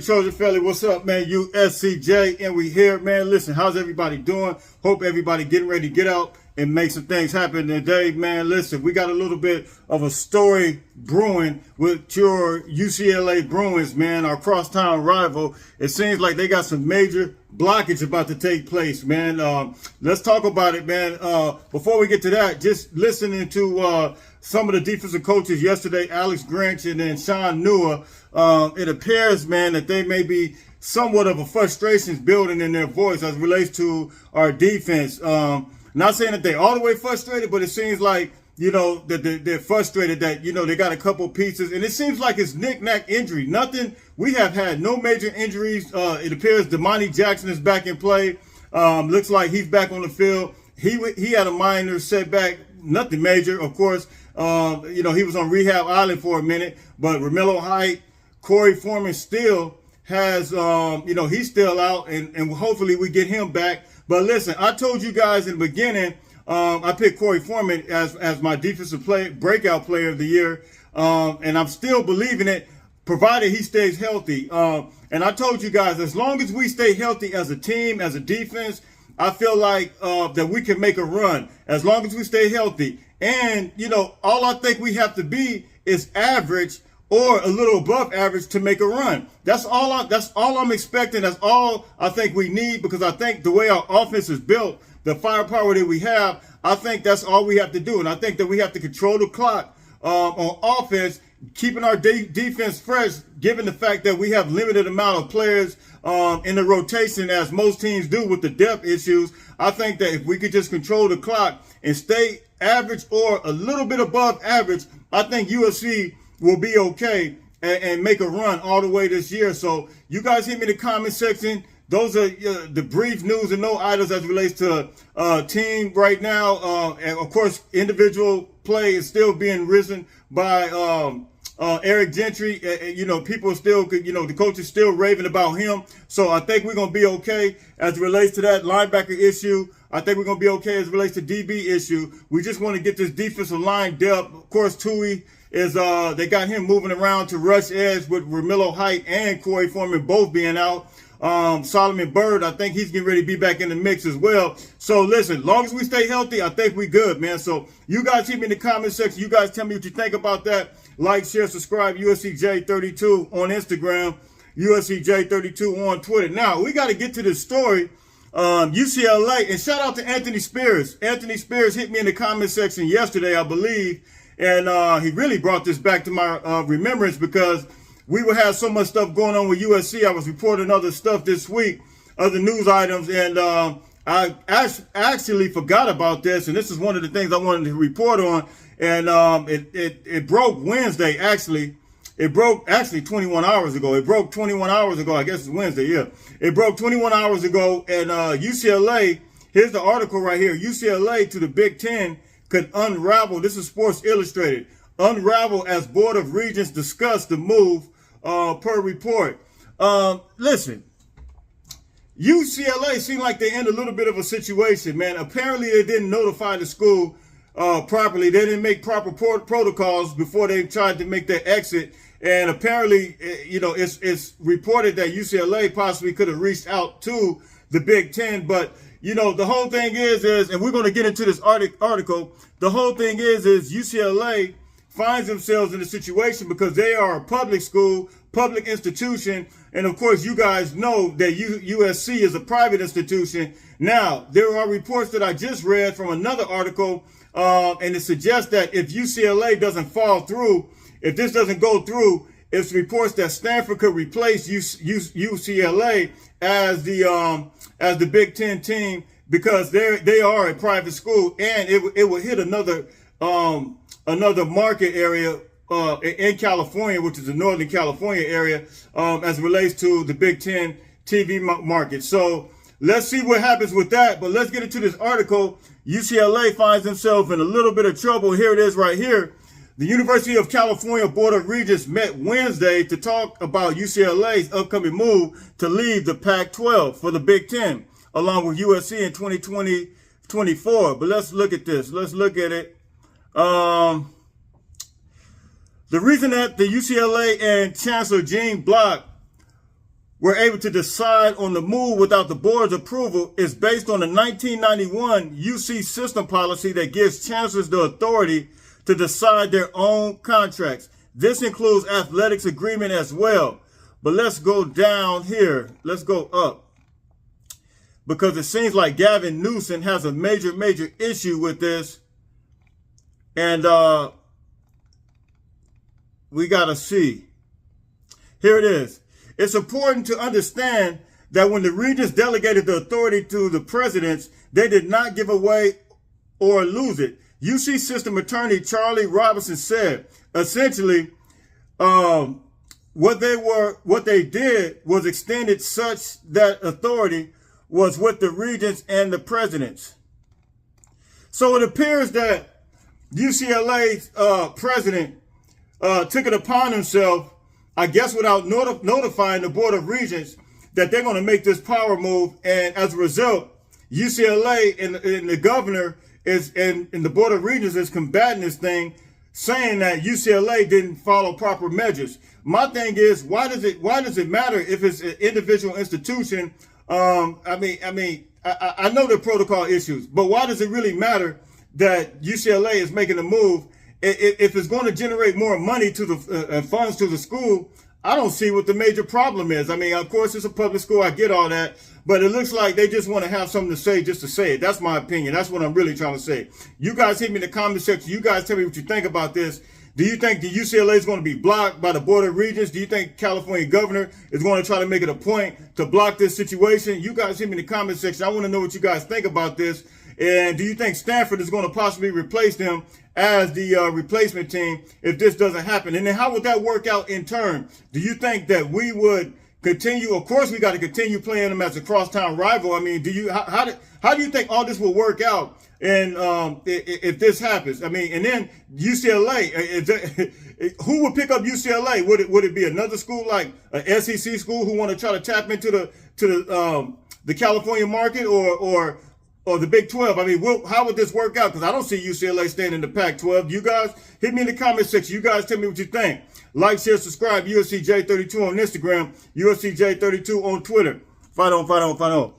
Trojan Felly, what's up, man? USCJ, and we here, man. Listen, how's everybody doing? Hope everybody getting ready to get out and make some things happen today, man. Listen, we got a little bit of a story brewing with your UCLA Bruins, man, our crosstown rival. It seems like they got some major blockage about to take place, man. Let's talk about it, man. Before we get to that, just listening to some of the defensive coaches yesterday, Alex Grinch and then Sean Nua, it appears, man, that they may be somewhat of a frustration building in their voice as it relates to our defense. Not saying that they're all the way frustrated, but it seems like, you know, that they're frustrated that, you know, they got a couple pieces. And it seems like it's knick-knack injury. Nothing. We have had no major injuries. It appears Damani Jackson is back in play. Looks like he's back on the field. He had a minor setback, nothing major, of course. You know, he was on rehab island for a minute, but Romello Height, Corey Foreman still has, you know, he's still out, and hopefully we get him back. But listen, I told you guys in the beginning, I picked Corey Foreman as my defensive breakout player of the year, and I'm still believing it, provided he stays healthy. And I told you guys, as long as we stay healthy as a team, as a defense, I feel like that we can make a run as long as we stay healthy. And, you know, all I think we have to be is average or a little above average to make a run. That's all I'm expecting. That's all I think we need, because I think the way our offense is built, the firepower that we have, I think that's all we have to do. And I think that we have to control the clock on offense, keeping our defense fresh, given the fact that we have limited amount of players in the rotation, as most teams do with the depth issues. I think that if we could just control the clock and stay average or a little bit above average, I think USC will be okay and make a run all the way this year. So you guys hit me in the comment section. Those are the brief news and no items as it relates to team right now. And of course, individual play is still being risen by Eric Gentry. You know, people are still, you know, the coach is still raving about him. So I think we're going to be okay as it relates to that linebacker issue. I think we're going to be okay as it relates to DB issue. We just want to get this defensive line depth. Of course, Tui is, they got him moving around to rush edge with Romello Height and Corey Foreman both being out. Solomon Byrd, I think he's getting ready to be back in the mix as well. So listen, long as we stay healthy, I think we good, man. So you guys hit me in the comment section. You guys tell me what you think about that. Like, share, subscribe. USCJ32 on Instagram, USCJ32 on Twitter. Now we got to get to this story. UCLA, and shout out to Anthony Spears. Anthony Spears hit me in the comment section yesterday, I believe, and he really brought this back to my remembrance, because we would have so much stuff going on with USC. I was reporting other stuff this week, other news items, and I actually forgot about this, and this is one of the things I wanted to report on, and it broke Wednesday, actually. It broke actually 21 hours ago. It broke 21 hours ago. I guess it's Wednesday, yeah. It broke 21 hours ago, and UCLA, here's the article right here. UCLA to the Big Ten could unravel. This is Sports Illustrated. Unravel as Board of Regents discuss the move per report. Listen, UCLA seemed like they're in a little bit of a situation, man. Apparently they didn't notify the school properly. They didn't make proper protocols before they tried to make their exit. And apparently, you know, it's reported that UCLA possibly could have reached out to the Big Ten. But, you know, the whole thing is, and we're going to get into this article, the whole thing is UCLA finds themselves in a situation because they are a public school, public institution. And of course, you guys know that USC is a private institution. Now, there are reports that I just read from another article, and it suggests that if UCLA doesn't fall through, if this doesn't go through, it's reports that Stanford could replace UCLA as the Big Ten team, because they are a private school, and it will hit another market area in California, which is the Northern California area, as it relates to the Big Ten TV market. So let's see what happens with that. But let's get into this article. UCLA finds themselves in a little bit of trouble. Here it is right here. The University of California Board of Regents met Wednesday to talk about UCLA's upcoming move to leave the Pac-12 for the Big Ten, along with USC in 2024. But let's look at this. Let's look at it. The reason that the UCLA and Chancellor Gene Block were able to decide on the move without the board's approval is based on the 1991 UC system policy that gives chancellors the authority to decide their own contracts. This includes athletics agreement as well. But let's go down here. Let's go up. Because it seems like Gavin Newsom has a major issue with this. And we got to see. Here it is. It's important to understand that when the regents delegated the authority to the presidents, they did not give away or lose it. UC system attorney Charlie Robinson said, essentially, what they did was extended such that authority was with the regents and the presidents. So it appears that UCLA's president took it upon himself, I guess without notifying the Board of Regents, that they're going to make this power move. And as a result, UCLA and the governor and the Board of Regents is combating this thing, saying that UCLA didn't follow proper measures. My thing is, why does it matter if it's an individual institution? I know the protocol issues, but why does it really matter that UCLA is making a move? If it's going to generate more money to the funds to the school, I don't see what the major problem is. I mean, of course, it's a public school. I get all that. But it looks like they just want to have something to say just to say it. That's my opinion. That's what I'm really trying to say. You guys hit me in the comment section. You guys tell me what you think about this. Do you think the UCLA is going to be blocked by the Board of Regents? Do you think California governor is going to try to make it a point to block this situation? You guys hit me in the comment section. I want to know what you guys think about this. And do you think Stanford is going to possibly replace them as the replacement team if this doesn't happen? And then how would that work out in turn? Do you think that we would continue? Of course, we got to continue playing them as a crosstown rival. I mean, how do you think all this will work out? And if this happens, I mean, and then UCLA, who would pick up UCLA? Would it be another school like an SEC school who want to try to tap into the California market or the Big 12? I mean, how would this work out? Because I don't see UCLA staying in the Pac-12. You guys hit me in the comment section. You guys tell me what you think. Like, share, subscribe. USCJ32 on Instagram. USCJ32 on Twitter. Fight on, fight on, fight on.